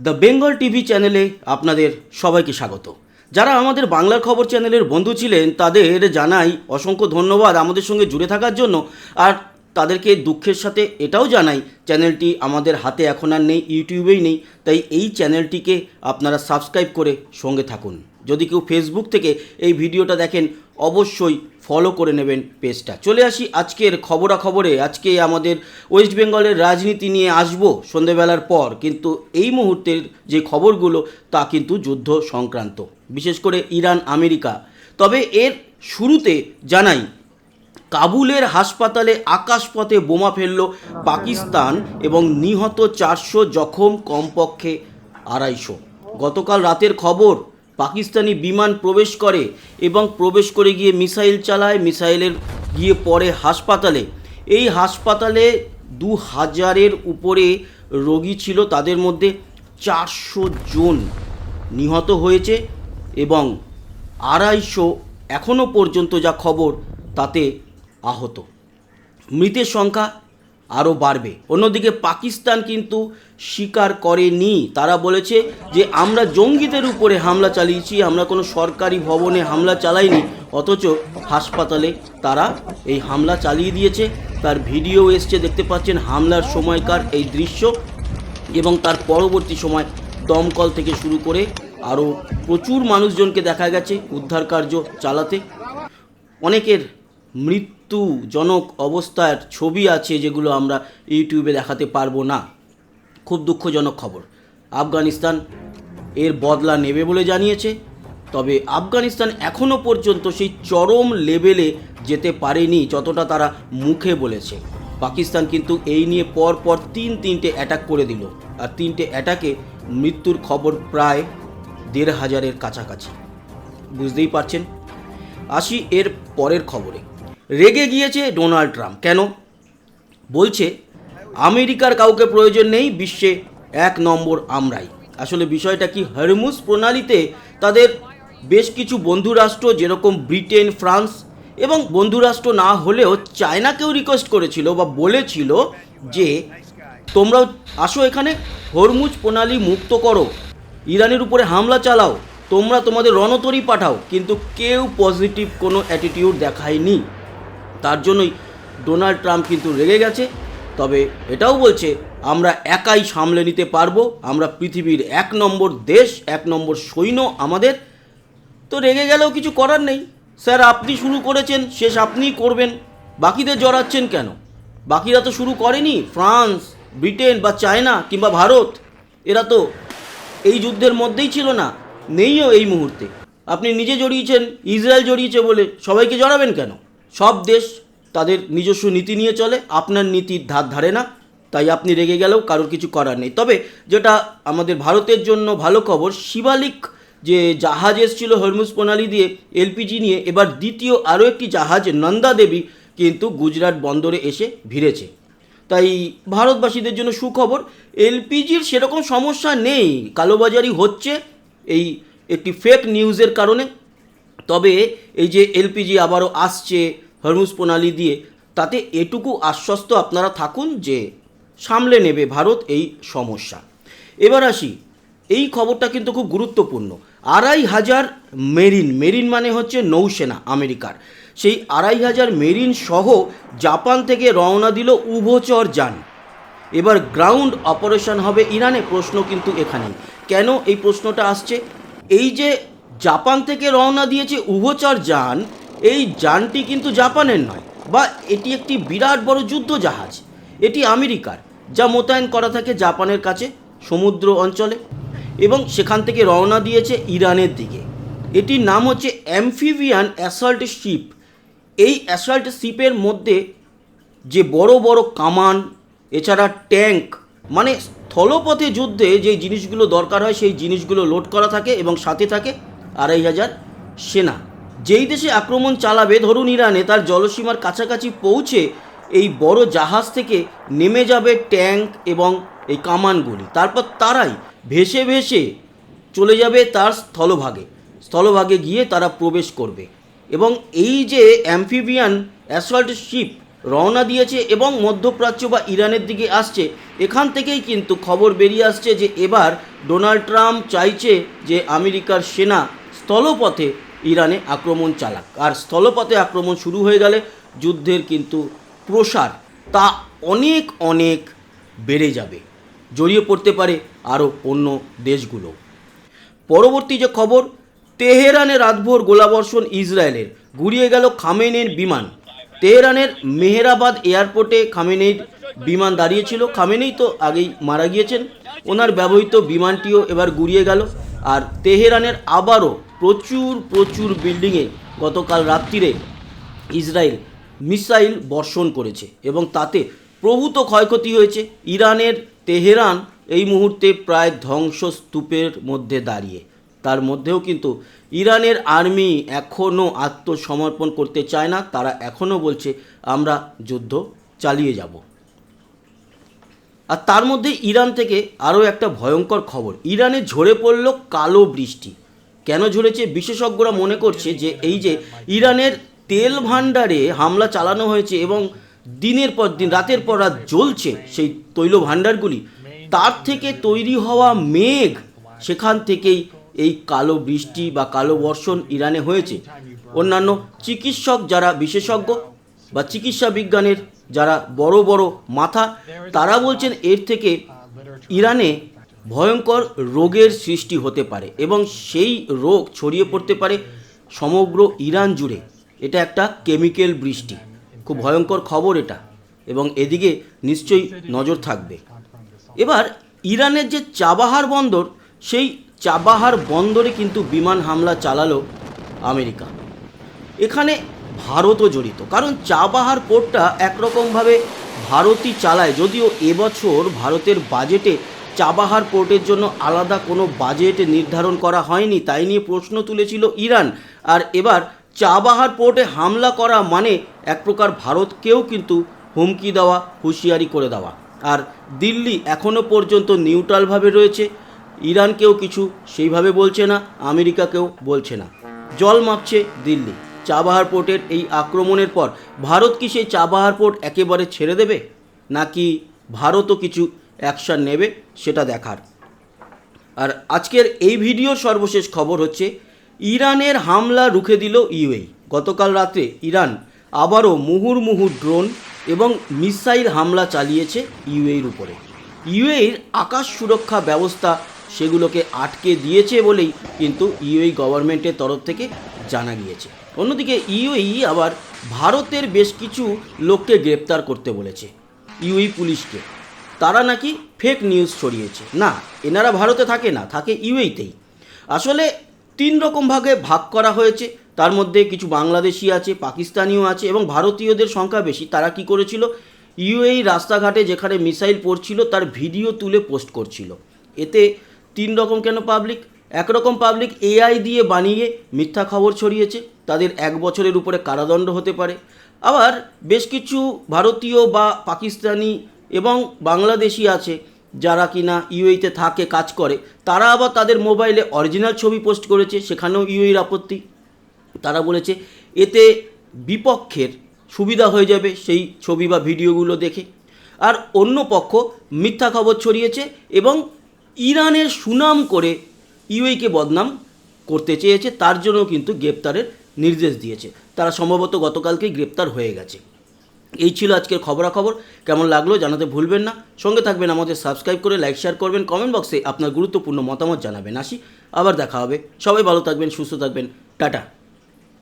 The Bengal TV চ্যানেলে আপনাদের সবাইকে স্বাগত। যারা আমাদের বাংলার খবর চ্যানেলের বন্ধু ছিলেন তাদের জানাই অসংখ্য ধন্যবাদ আমাদের সঙ্গে জুড়ে থাকার জন্য। আর তাদেরকে দুঃখের সাথে এটাও জানাই, চ্যানেলটি আমাদের হাতে এখন আর নেই, ইউটিউবেই নেই। তাই এই চ্যানেলটিকে আপনারা সাবস্ক্রাইব করে সঙ্গে থাকুন। যদি কেউ ফেসবুক থেকে এই ভিডিওটা দেখেন অবশ্যই ফলো করে নেবেন পেজটা। চলে আসি আজকের খবরাখবরে। আজকে আমাদের ওয়েস্ট বেঙ্গলের রাজনীতি নিয়ে আসবো সন্ধেবেলার পর, কিন্তু এই মুহূর্তের যে খবরগুলো তা কিন্তু যুদ্ধ সংক্রান্ত, বিশেষ করে ইরান আমেরিকা। তবে এর শুরুতে জানাই, কাবুলের হাসপাতালে আকাশপথে বোমা ফেলল পাকিস্তান এবং নিহত 400, জখম কমপক্ষে 250। গতকাল রাতের খবর, পাকিস্তানি বিমান প্রবেশ করে এবং প্রবেশ করে গিয়ে মিসাইল চালায়, মিসাইলের গিয়ে পড়ে হাসপাতালে। এই হাসপাতালে 2000-এর উপরে রোগী ছিল, তাদের মধ্যে 400 জন নিহত হয়েছে এবং 250 এখনও পর্যন্ত যা খবর তাতে আহত। মৃতের সংখ্যা আরও বাড়বে। অন্যদিকে পাকিস্তান কিন্তু স্বীকার করেনি। তারা বলেছে যে আমরা জঙ্গিদের উপরে হামলা চালিয়েছি, আমরা কোনো সরকারি ভবনে হামলা চালাইনি, অথচ হাসপাতালে তারা এই হামলা চালিয়ে দিয়েছে। তার ভিডিও এসছে, দেখতে পাচ্ছেন হামলার সময়কার এই দৃশ্য, এবং তার পরবর্তী সময় দমকল থেকে শুরু করে আরও প্রচুর মানুষজনকে দেখা গেছে উদ্ধার কার্য চালাতে। অনেকের মৃত্যুজনক অবস্থার ছবি আছে যেগুলো আমরা ইউটিউবে দেখাতে পারবো না। খুব দুঃখজনক খবর। আফগানিস্তান এর বদলা নেবে বলে জানিয়েছে, তবে আফগানিস্তান এখনও পর্যন্ত সেই চরম লেভেলে যেতে পারেনি যতটা তারা মুখে বলেছে। পাকিস্তান কিন্তু এই নিয়ে পরপর তিনটে অ্যাটাক করে দিল, আর 3টে অ্যাটাকে মৃত্যুর খবর প্রায় 1500-এর কাছাকাছি। বুঝতেই পারছেন। আসি এর পরের খবরে। রেগে গিয়েছে ডোনাল্ড ট্রাম্প। কেন? বলছে আমেরিকার কাউকে প্রয়োজন নেই, বিশ্বে 1 নম্বর আমরাই। আসলে বিষয়টা কি, হরমুজ প্রণালীতে তাদের বেশ কিছু বন্ধুরাষ্ট্র যেরকম ব্রিটেন, ফ্রান্স এবং বন্ধুরাষ্ট্র না হলেও চায়নাকেও রিকোয়েস্ট করেছিল বা বলেছিল যে তোমরাও আসো এখানে, হরমুজ প্রণালী মুক্ত করো, ইরানের উপরে হামলা চালাও, তোমরা তোমাদের রণতরী পাঠাও। কিন্তু কেউ পজিটিভ কোনো অ্যাটিটিউড দেখায়নি। তার জন্যই ডোনাল্ড ট্রাম্প কিন্তু রেগে গেছে। তবে এটাও বলছে আমরা একাই সামলে নিতে পারবো, আমরা পৃথিবীর 1 নম্বর দেশ, 1 নম্বর সৈন্য আমাদের। তো রেগে গেলেও কিছু করার নেই। স্যার আপনি শুরু করেছেন, শেষ আপনিই করবেন, বাকিদের জড়াচ্ছেন কেন? বাকিরা তো শুরু করেনি, ফ্রান্স, ব্রিটেন বা চায়না কিংবা ভারত, এরা তো এই যুদ্ধের মধ্যেই ছিল না, নেইও এই মুহূর্তে। আপনি নিজে জড়িয়েছেন, ইসরায়েল জড়িয়েছে বলে সবাইকে জড়াবেন কেন? সব দেশ তাদের নিজস্ব নীতি নিয়ে চলে, আপনার নীতির ধার ধারে না, তাই আপনি রেগে গেলেও কারোর কিছু করার নেই। তবে যেটা আমাদের ভারতের জন্য ভালো খবর, শিবালিক যে জাহাজ এসেছিল হরমুজ প্রণালী দিয়ে এলপিজি নিয়ে, এবার দ্বিতীয় আরও একটি জাহাজ নন্দা দেবী কিন্তু গুজরাট বন্দরে এসে ভিড়েছে। তাই ভারতবাসীদের জন্য সুখবর, এলপিজির সেরকম সমস্যা নেই, কালোবাজারি হচ্ছে এই একটি ফেক নিউজের কারণে। তবে এই যে এলপিজি আবারও আসছে হরমুজ প্রণালী দিয়ে, তাতে এটুকু আশ্বস্ত আপনারা থাকুন যে সামলে নেবে ভারত এই সমস্যা। এবার আসি, এই খবরটা কিন্তু খুব গুরুত্বপূর্ণ। 2500 মেরিন, মেরিন মানে হচ্ছে নৌসেনা আমেরিকার, সেই 2500 মেরিন সহ জাপান থেকে রওনা দিল উভচর যান। এবার গ্রাউন্ড অপারেশন হবে ইরানে। প্রশ্ন কিন্তু এখানেই, কেন এই প্রশ্নটা আসছে, এই যে জাপান থেকে রওনা দিয়েছে উভচর যান, এই যানটি কিন্তু জাপানের নয়, বা এটি একটি বিরাট বড় যুদ্ধ জাহাজ, এটি আমেরিকার, যা মোতায়েন করা থাকে জাপানের কাছে সমুদ্র অঞ্চলে, এবং সেখান থেকে রওনা দিয়েছে ইরানের দিকে। এটির নাম হচ্ছে অ্যাম্ফিবিয়ান অ্যাসল্ট শিপ। এই অ্যাসল্ট শিপের মধ্যে যে বড় বড় কামান, এছাড়া ট্যাঙ্ক, মানে স্থলপথে যুদ্ধে যে জিনিসগুলো দরকার হয় সেই জিনিসগুলো লোড করা থাকে, এবং সাথে থাকে 2500 সেনা। যেই দেশে আক্রমণ চালাবে, ধরুন ইরানে, তার জলসীমার কাছাকাছি পৌঁছে এই বড় জাহাজ থেকে নেমে যাবে ট্যাঙ্ক এবং এই কামানগুলি, তারপর তারাই ভেসে ভেসে চলে যাবে তার স্থলভাগে গিয়ে তারা প্রবেশ করবে। এবং এই যে অ্যাম্ফিবিয়ান অ্যাসল্ট শিপ রওনা দিয়েছে এবং মধ্যপ্রাচ্য বা ইরানের দিকে আসছে, এখান থেকেই কিন্তু খবর বেরিয়ে আসছে যে এবার ডোনাল্ড ট্রাম্প চাইছে যে আমেরিকার সেনা স্থলপথে ইরানে আক্রমণ চালাক, আর স্থলপথে আক্রমণ শুরু হয়ে গেলে যুদ্ধের কিন্তু প্রসার তা অনেক অনেক বেড়ে যাবে, জড়িয়ে পড়তে পারে আরও অন্য দেশগুলো। পরবর্তী যে খবর, তেহরানে রাতভর গোলাবর্ষণ ইসরায়েলের, গুড়িয়ে গেল খামেনির বিমান। তেহরানের মেহেরাবাদ এয়ারপোর্টে খামেনির বিমান দাঁড়িয়েছিল। খামেনি তো আগেই মারা গিয়েছেন, ওনার ব্যবহৃত বিমানটিও এবার গুড়িয়ে গেল। আর তেহরানের আবারও প্রচুর বিল্ডিংয়ে গতকাল রাত্রিরে ইসরায়েল মিসাইল বর্ষণ করেছে এবং তাতে প্রভূত ক্ষয়ক্ষতি হয়েছে। ইরানের তেহরান এই মুহূর্তে প্রায় ধ্বংসস্তূপের মধ্যে দাঁড়িয়ে। তার মধ্যেও কিন্তু ইরানের আর্মি এখনও আত্মসমর্পণ করতে চায় না, তারা এখনও বলছে আমরা যুদ্ধ চালিয়ে যাব। আর তার মধ্যে ইরান থেকে আরও একটা ভয়ঙ্কর খবর, ইরানে ঝরে পড়ল কালো বৃষ্টি। কেন ঝরেছে? বিশেষজ্ঞরা মনে করছে যে এই যে ইরানের তেল ভাণ্ডারে হামলা চালানো হয়েছে এবং দিনের পর দিন রাতের পর রাত জ্বলছে সেই তৈল ভাণ্ডারগুলি, তার থেকে তৈরি হওয়া মেঘ, সেখান থেকেই এই কালো বৃষ্টি বা কালো বর্ষণ ইরানে হয়েছে। অন্যান্য চিকিৎসক যারা বিশেষজ্ঞ বা চিকিৎসা বিজ্ঞানের যারা বড় বড় মাথা, তারা বলছেন এর থেকে ইরানে ভয়ঙ্কর রোগের সৃষ্টি হতে পারে এবং সেই রোগ ছড়িয়ে পড়তে পারে সমগ্র ইরান জুড়ে। এটা একটা কেমিক্যাল বৃষ্টি, খুব ভয়ঙ্কর খবর এটা, এবং এদিকে নিশ্চয়ই নজর থাকবে। এবার ইরানের যে চাবাহার বন্দর, সেই চাবাহার বন্দরে কিন্তু বিমান হামলা চালালো আমেরিকা। এখানে ভারতও জড়িত, কারণ চাবাহার পোর্টটা একরকমভাবে ভারতই চালায়, যদিও এবছর ভারতের বাজেটে চাবাহার পোর্টের জন্য আলাদা কোনো বাজেট নির্ধারণ করা হয়নি, তাই নিয়ে প্রশ্ন তুলেছিল ইরান। আর এবার চাবাহার পোর্টে হামলা করা মানে এক প্রকার ভারতকেও কিন্তু হুমকি দেওয়া, হুঁশিয়ারি করে দেওয়া। আর দিল্লি এখনও পর্যন্ত নিউট্রালভাবে রয়েছে, ইরানকেও কিছু সেইভাবে বলছে না, আমেরিকাকেও বলছে না, জল মাপছে দিল্লি। চাবাহার পোর্টের এই আক্রমণের পর ভারত কি সেই চাবাহার পোর্ট একেবারে ছেড়ে দেবে, নাকি ভারতও কিছু অ্যাকশান নেবে, সেটা দেখার। আর আজকের এই ভিডিওর সর্বশেষ খবর হচ্ছে ইরানের হামলা রুখে দিল ইউএই। গতকাল রাত্রে ইরান আবারও মুহুর্মুহু ড্রোন এবং মিসাইল হামলা চালিয়েছে ইউএইর উপরে। ইউএইর আকাশ সুরক্ষা ব্যবস্থা সেগুলোকে আটকে দিয়েছে বলেই কিন্তু ইউএই গভর্নমেন্টের তরফ থেকে জানা গিয়েছে। অন্যদিকে ইউএই আবার ভারতের বেশ কিছু লোককে গ্রেপ্তার করতে বলেছে ইউএই পুলিশকে। তারা নাকি ফেক নিউজ ছড়িয়েছে। না, এনারা ভারতে থাকে না, থাকে ইউএইতেই। আসলে 3 রকম ভাগে ভাগ করা হয়েছে, তার মধ্যে কিছু বাংলাদেশি আছে, পাকিস্তানিও আছে এবং ভারতীয়দের সংখ্যা বেশি। তারা কি করেছিল, ইউএই রাস্তাঘাটে যেখানে মিসাইল পড়ছিল তার ভিডিও তুলে পোস্ট করছিল। এতে 3 রকম কেন পাবলিক? একরকম পাবলিক এআই দিয়ে বানিয়ে মিথ্যা খবর ছড়িয়েছে, তাদের 1 বছরের উপরে কারাদণ্ড হতে পারে। আবার বেশ কিছু ভারতীয় বা পাকিস্তানি এবং বাংলাদেশি আছে যারা কিনা ইউএইতে থাকে, কাজ করে, তারা আবার তাদের মোবাইলে অরিজিনাল ছবি পোস্ট করেছে, সেখানেও ইউএইর আপত্তি। তারা বলেছে এতে বিপক্ষের সুবিধা হয়ে যাবে সেই ছবি বা ভিডিওগুলো দেখে। আর অন্য পক্ষ মিথ্যা খবর ছড়িয়েছে এবং ইরানের সুনাম করে ইউএইকে বদনাম করতে চেয়েছে, তার জন্য কিন্তু গ্রেপ্তারের নির্দেশ দিয়েছে। তারা সম্ভবত গতকালকেই গ্রেপ্তার হয়ে গেছে। এই ছিল আজকের খবরাখবর। কেমন লাগলো জানাতে ভুলবেন না। সঙ্গে থাকবেন, আমাদের সাবস্ক্রাইব করে লাইক শেয়ার করবেন, কমেন্ট বক্সে আপনার গুরুত্বপূর্ণ মতামত জানাবেন। আসি, আবার দেখা হবে। সবাই ভালো থাকবেন, সুস্থ থাকবেন, টাটা।